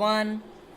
1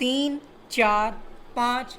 3, 4, 5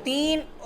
3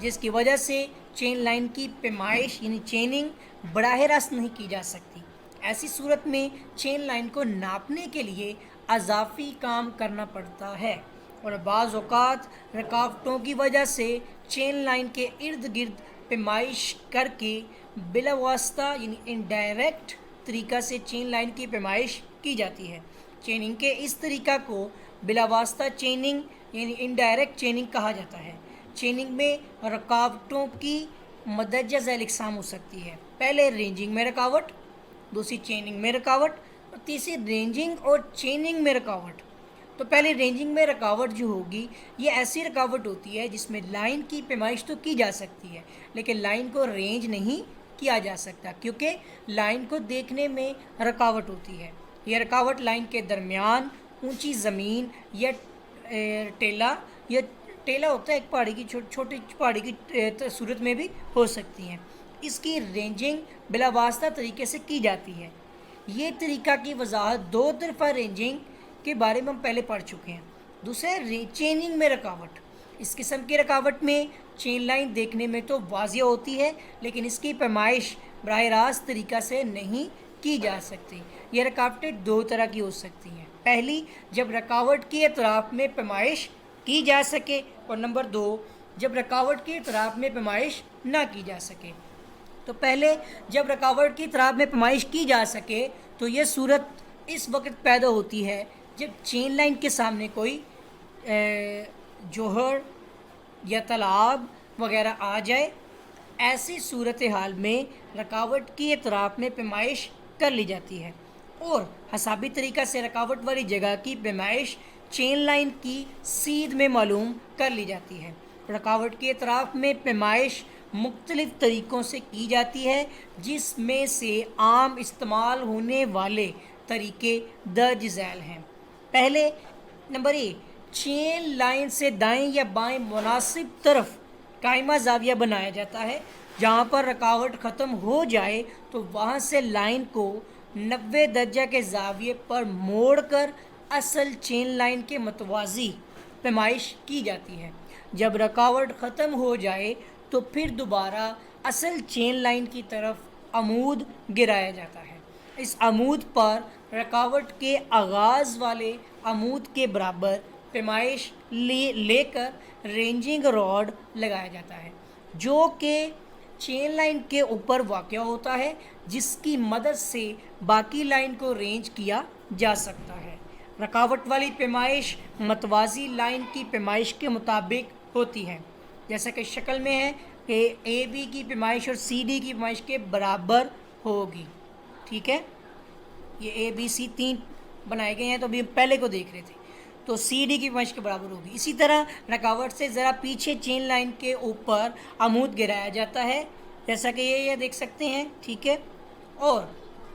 جس کی وجہ سے چین لائن کی پیمائش یعنی چیننگ براہ راست نہیں کی جا سکتی۔ ایسی صورت میں چین لائن کو ناپنے کے لیے اضافی کام کرنا پڑتا ہے، اور بعض اوقات رکاوٹوں کی وجہ سے چین لائن کے ارد گرد پیمائش کر کے بلا واسطہ یعنی انڈائریکٹ طریقہ سے چین لائن کی پیمائش کی جاتی ہے۔ چیننگ کے اس طریقہ کو بلا واسطہ چیننگ یعنی انڈائریکٹ چیننگ کہا جاتا ہے۔ چیننگ میں رکاوٹوں کی مدرجہ ذیل اقسام ہو سکتی ہے۔ پہلے رینجنگ میں رکاوٹ، دوسری چیننگ میں رکاوٹ، اور تیسری رینجنگ اور چیننگ میں رکاوٹ۔ تو پہلے رینجنگ میں رکاوٹ جو ہوگی یہ ایسی رکاوٹ ہوتی ہے جس میں لائن کی پیمائش تو کی جا سکتی ہے لیکن لائن کو رینج نہیں کیا جا سکتا کیونکہ لائن کو دیکھنے میں رکاوٹ ہوتی ہے۔ یہ رکاوٹ لائن کے درمیان اونچی زمین یا ٹیلا ہوتا ہے ایک پہاڑی کی چھوٹی پہاڑی کی صورت میں بھی ہو سکتی ہیں۔ اس کی رینجنگ بلا واسطہ طریقے سے کی جاتی ہے۔ یہ طریقہ کی وضاحت دو طرفہ رینجنگ کے بارے میں ہم پہلے پڑھ چکے ہیں۔ دوسرا چیننگ میں رکاوٹ، اس قسم کی رکاوٹ میں چین لائن دیکھنے میں تو واضح ہوتی ہے لیکن اس کی پیمائش براہ راست طریقہ سے نہیں کی جا سکتی۔ یہ رکاوٹیں دو طرح کی ہو سکتی ہیں۔ پہلی، جب رکاوٹ کے اطراف میں پیمائش کی جا سکے، اور نمبر دو، جب رکاوٹ کے اطراف میں پیمائش نہ کی جا سکے۔ تو پہلے جب رکاوٹ کی اطراف میں پیمائش کی جا سکے تو یہ صورت اس وقت پیدا ہوتی ہے جب چین لائن کے سامنے کوئی جوہر یا تالاب وغیرہ آ جائے۔ ایسی صورتحال میں رکاوٹ کی اطراف میں پیمائش کر لی جاتی ہے اور حسابی طریقہ سے رکاوٹ والی جگہ کی پیمائش چین لائن کی سیدھ میں معلوم کر لی جاتی ہے۔ رکاوٹ کے اطراف میں پیمائش مختلف طریقوں سے کی جاتی ہے جس میں سے عام استعمال ہونے والے طریقے درج ذیل ہیں۔ پہلے نمبر اے، چین لائن سے دائیں یا بائیں مناسب طرف قائمہ زاویہ بنایا جاتا ہے۔ جہاں پر رکاوٹ ختم ہو جائے تو وہاں سے لائن کو 90 درجہ کے زاویے پر موڑ کر اصل چین لائن کے متوازی پیمائش کی جاتی ہے۔ جب رکاوٹ ختم ہو جائے تو پھر دوبارہ اصل چین لائن کی طرف عمود گرایا جاتا ہے۔ اس عمود پر رکاوٹ کے آغاز والے عمود کے برابر پیمائش لے کر رینجنگ راڈ لگایا جاتا ہے جو کہ چین لائن کے اوپر واقع ہوتا ہے، جس کی مدد سے باقی لائن کو رینج کیا جا سکتا ہے۔ رکاوٹ والی پیمائش متوازی لائن کی پیمائش کے مطابق ہوتی ہے، جیسا کہ شکل میں ہے کہ اے بی کی پیمائش اور سی ڈی کی پیمائش کے برابر ہوگی۔ ٹھیک ہے، یہ اے بی سی تین بنائے گئے ہیں تو ابھی پہلے کو دیکھ رہے تھے، تو سی ڈی کی پیمائش کے برابر ہوگی۔ اسی طرح رکاوٹ سے ذرا پیچھے چین لائن کے اوپر عمود گرایا جاتا ہے، جیسا کہ یہ دیکھ سکتے ہیں۔ ٹھیک ہے، اور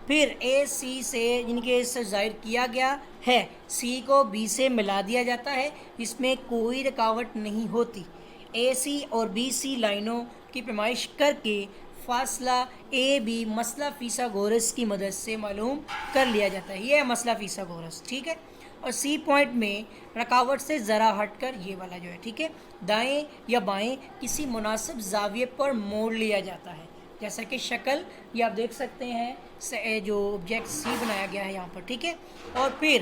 پھر اے سی سے یعنی کہ اس سے ظاہر کیا گیا ہے، سی کو بی سے ملا دیا جاتا ہے، اس میں کوئی رکاوٹ نہیں ہوتی۔ اے سی اور بی سی لائنوں کی پیمائش کر کے فاصلہ اے بی مسئلہ فیثاغورس کی مدد سے معلوم کر لیا جاتا ہے۔ یہ ہے مسئلہ فیثاغورس۔ ٹھیک ہے، اور سی پوائنٹ میں رکاوٹ سے ذرا ہٹ کر یہ والا جو ہے، ٹھیک ہے، دائیں یا بائیں کسی مناسب زاویے پر موڑ لیا جاتا ہے، جیسا کہ شکل یہ آپ دیکھ سکتے ہیں جو آبجیکٹ سی بنایا گیا ہے یہاں پر۔ ٹھیک ہے، اور پھر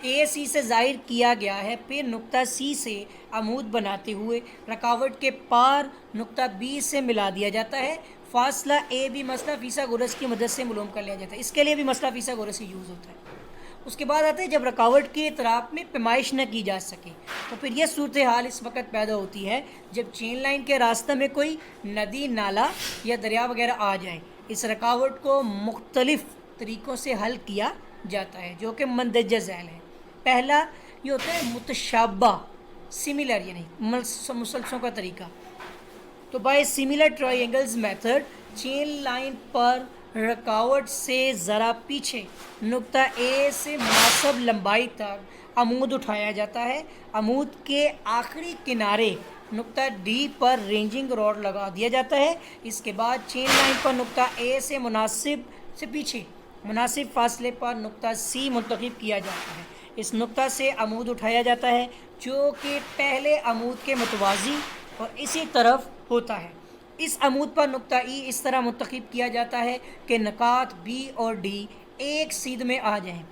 اے سی سے ظاہر کیا گیا ہے، پھر نقطہ سی سے عمود بناتے ہوئے رکاوٹ کے پار نقطہ بی سے ملا دیا جاتا ہے۔ فاصلہ اے بی مسئلہ فیثاغورس کی مدد سے معلوم کر لیا جاتا ہے، اس کے لیے بھی مسئلہ فیثاغورس ہی یوز ہوتا ہے۔ اس کے بعد آتے ہیں جب رکاوٹ کے اطراف میں پیمائش نہ کی جا سکے تو پھر یہ صورتحال اس وقت پیدا ہوتی ہے جب چین لائن کے راستہ میں کوئی ندی، نالا یا دریا وغیرہ آ جائے۔ اس رکاوٹ کو مختلف طریقوں سے حل کیا جاتا ہے جو کہ مندرجہ ذیل ہے۔ پہلا یہ ہوتا ہے متشابہ سملر یعنی مسلسلوں کا طریقہ۔ تو by similar triangles method chain line پر رکاوٹ سے ذرا پیچھے نقطہ اے سے مناسب لمبائی تک عمود اٹھایا جاتا ہے۔ عمود کے آخری کنارے نقطہ ڈی پر رینجنگ راڈ لگا دیا جاتا ہے۔ اس کے بعد چین لائن پر نقطہ اے سے پیچھے مناسب فاصلے پر نقطہ سی منتخب کیا جاتا ہے۔ اس نقطہ سے عمود اٹھایا جاتا ہے جو کہ پہلے عمود کے متوازی اور اسی طرف ہوتا ہے۔ اس عمود پر نقطہ ای اس طرح منتخب کیا جاتا ہے کہ نقاط بی اور ڈی ایک سیدھ میں آ جائیں۔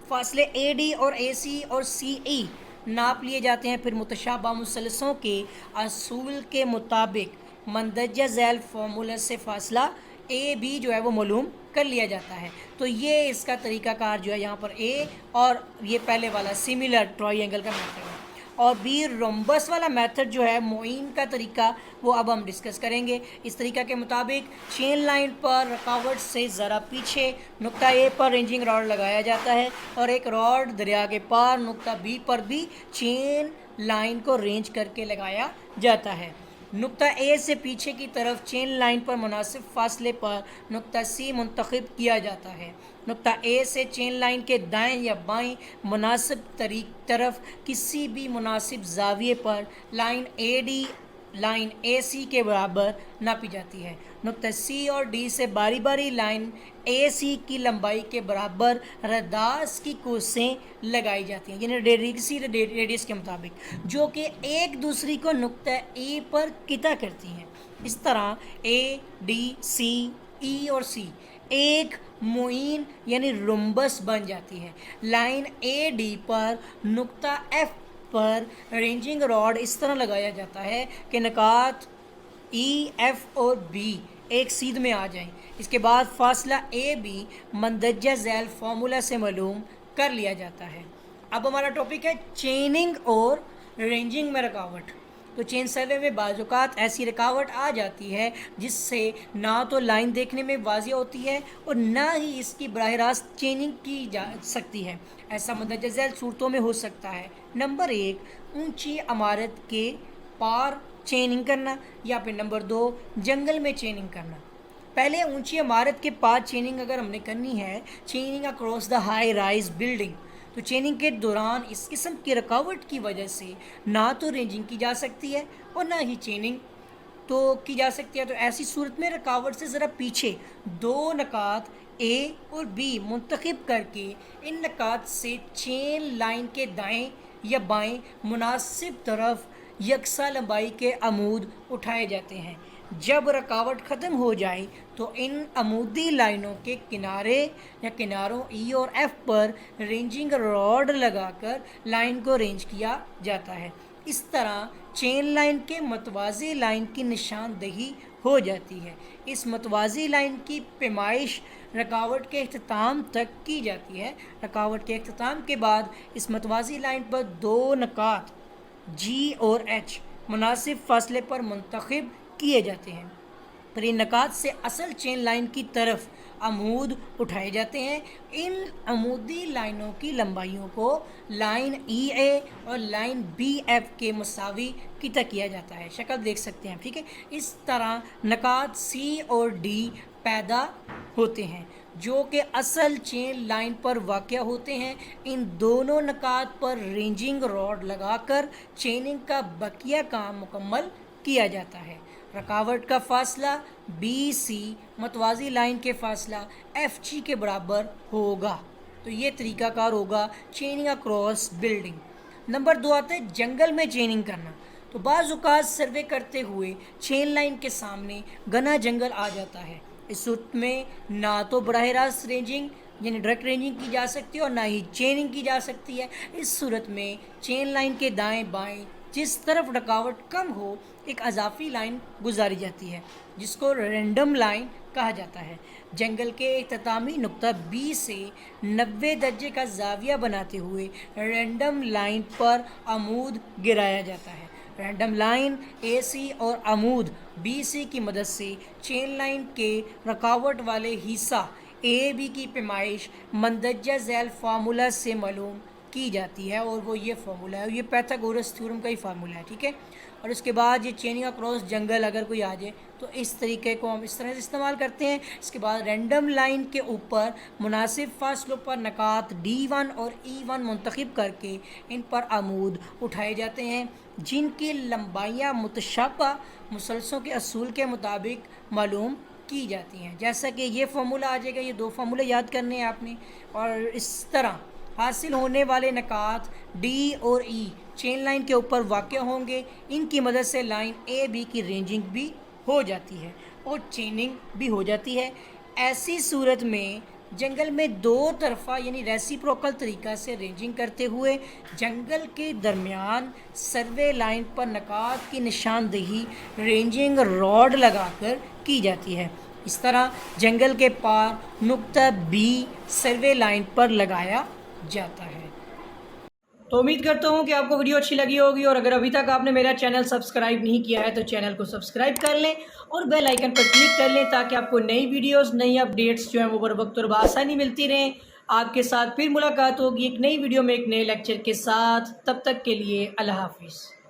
فاصلے اے ڈی اور اے سی اور سی ای ناپ لیے جاتے ہیں، پھر متشابہ مثلثوں کے اصول کے مطابق مندرجہ ذیل فارمولہ سے فاصلہ اے بی جو ہے وہ معلوم کر لیا جاتا ہے۔ تو یہ اس کا طریقہ کار جو ہے یہاں پر اے اور یہ پہلے والا سیملر ٹرائی اینگل کا میتھڈ ہے، اور بی رومبس والا میتھڈ جو ہے معین کا طریقہ وہ اب ہم ڈسکس کریں گے۔ اس طریقہ کے مطابق چین لائن پر رکاوٹ سے ذرا پیچھے نقطہ اے پر رینجنگ راڈ لگایا جاتا ہے، اور ایک راڈ دریا کے پار نقطہ بی پر بھی چین لائن کو رینج کر کے لگایا جاتا ہے۔ نقطہ اے سے پیچھے کی طرف چین لائن پر مناسب فاصلے پر نقطہ سی منتخب کیا جاتا ہے۔ نقطہ اے سے چین لائن کے دائیں یا بائیں مناسب طرف کسی بھی مناسب زاویے پر لائن اے ڈی لائن اے سی کے برابر ناپی جاتی ہے۔ نقطہ سی اور ڈی سے باری باری لائن اے سی کی لمبائی کے برابر رداس کی کوسیں لگائی جاتی ہیں، یعنی ریڈیس کے مطابق، جو کہ ایک دوسری کو نقطہ ای پر قطع کرتی ہیں۔ اس طرح اے ڈی سی ای اور سی ایک معین یعنی رومبس بن جاتی ہے۔ لائن اے ڈی پر نقطہ ایف پر رینجنگ راڈ اس طرح لگایا جاتا ہے کہ نقاط ای ایف اور بی ایک سیدھ میں آ جائیں۔ اس کے بعد فاصلہ اے بی مندرجہ ذیل فارمولہ سے معلوم کر لیا جاتا ہے۔ اب ہمارا ٹاپک ہے چیننگ اور رینجنگ میں رکاوٹ۔ تو چین سروے میں بعض اوقات ایسی رکاوٹ آ جاتی ہے جس سے نہ تو لائن دیکھنے میں واضح ہوتی ہے اور نہ ہی اس کی براہ راست چیننگ کی جا سکتی ہے۔ ایسا مندرجہ ذیل صورتوں میں ہو سکتا ہے: نمبر 1، اونچی عمارت کے پار چیننگ کرنا، یا پھر نمبر 2، جنگل میں چیننگ کرنا۔ پہلے اونچی عمارت کے پار چیننگ اگر ہم نے کرنی ہے، chaining across the high rise building, تو چیننگ کے دوران اس قسم کی رکاوٹ کی وجہ سے نہ تو رینجنگ کی جا سکتی ہے اور نہ ہی چیننگ تو کی جا سکتی ہے۔ تو ایسی صورت میں رکاوٹ سے ذرا پیچھے دو نقاط اے اور بی منتخب کر کے ان نقاط سے چین لائن کے دائیں یا بائیں مناسب طرف یکساں لمبائی کے عمود اٹھائے جاتے ہیں۔ جب رکاوٹ ختم ہو جائے تو ان عمودی لائنوں کے کنارے یا کناروں ای اور ایف پر رینجنگ راڈ لگا کر لائن کو رینج کیا جاتا ہے۔ اس طرح چین لائن کے متوازی لائن کی نشاندہی ہو جاتی ہے۔ اس متوازی لائن کی پیمائش رکاوٹ کے اختتام تک کی جاتی ہے۔ رکاوٹ کے اختتام کے بعد اس متوازی لائن پر دو نقاط جی اور ایچ مناسب فاصلے پر منتخب کیے جاتے ہیں، پھر ان نقاط سے اصل چین لائن کی طرف عمود اٹھائے جاتے ہیں۔ ان عمودی لائنوں کی لمبائیوں کو لائن ای اے اور لائن بی ایف کے مساوی قطع کیا جاتا ہے۔ شکل دیکھ سکتے ہیں، ٹھیک ہے۔ اس طرح نقاط سی اور ڈی پیدا ہوتے ہیں جو کہ اصل چین لائن پر واقع ہوتے ہیں۔ ان دونوں نقاط پر رینجنگ راڈ لگا کر چیننگ کا بقیہ کام مکمل کیا جاتا ہے۔ رکاوٹ کا فاصلہ بی سی متوازی لائن کے فاصلہ ایف جی کے برابر ہوگا۔ تو یہ طریقہ کار ہوگا چیننگ اکراس بلڈنگ۔ نمبر 2 آتا ہے جنگل میں چیننگ کرنا۔ تو بعض اوقات سروے کرتے ہوئے چین لائن کے سامنے گھنا جنگل آ جاتا ہے۔ اس صورت میں نہ تو براہ راست رینجنگ یعنی ڈائریکٹ رینجنگ کی جا سکتی ہے اور نہ ہی چیننگ کی جا سکتی ہے۔ اس صورت میں چین لائن کے دائیں بائیں جس طرف رکاوٹ کم ہو ایک اضافی لائن گزاری جاتی ہے جس کو رینڈم لائن کہا جاتا ہے۔ جنگل کے اختتامی نقطہ بی سے 90 درجے کا زاویہ بناتے ہوئے رینڈم لائن پر عمود گرایا جاتا ہے۔ رینڈم لائن اے سی اور عمود بی سی کی مدد سے چین لائن کے رکاوٹ والے حصہ اے بی کی پیمائش مندرجہ ذیل فارمولہ سے معلوم کی جاتی ہے، اور وہ یہ فارمولہ ہے، یہ پیتھاگورس تھیورم کا ہی فارمولہ ہے، ٹھیک ہے۔ اور اس کے بعد یہ چیننگ اکراس جنگل اگر کوئی آ جائے تو اس طریقے کو ہم اس طرح سے استعمال کرتے ہیں۔ اس کے بعد رینڈم لائن کے اوپر مناسب فاصلوں پر نقاط D1 اور E1 منتخب کر کے ان پر عمود اٹھائے جاتے ہیں جن کی لمبائیاں متشابہ مثلثوں کے اصول کے مطابق معلوم کی جاتی ہیں۔ جیسا کہ یہ فارمولہ آ جائے گا، یہ دو فارمولے یاد کرنے ہیں آپ نے، اور اس طرح حاصل ہونے والے نقاط ڈی اور ای چین لائن کے اوپر واقع ہوں گے. ان کی مدد سے لائن اے بی کی رینجنگ بھی ہو جاتی ہے اور چیننگ بھی ہو جاتی ہے. ایسی صورت میں جنگل میں دو طرفہ یعنی ریسیپروکل طریقہ سے رینجنگ کرتے ہوئے جنگل کے درمیان سروے لائن پر نقاط کی نشاندہی رینجنگ راڈ لگا کر کی جاتی ہے. اس طرح جنگل کے پار نقطہ بی سروے لائن پر لگایا جاتا ہے. تو امید کرتا ہوں کہ آپ کو ویڈیو اچھی لگی ہوگی، اور اگر ابھی تک آپ نے میرا چینل سبسکرائب نہیں کیا ہے تو چینل کو سبسکرائب کر لیں اور بیل آئیکن پر کلک کر لیں تاکہ آپ کو نئی ویڈیوز، نئی اپڈیٹس جو ہیں وہ بر وقت اور بآسانی ملتی رہیں. آپ کے ساتھ پھر ملاقات ہوگی ایک نئی ویڈیو میں ایک نئے لیکچر کے ساتھ. تب تک کے لیے اللہ حافظ.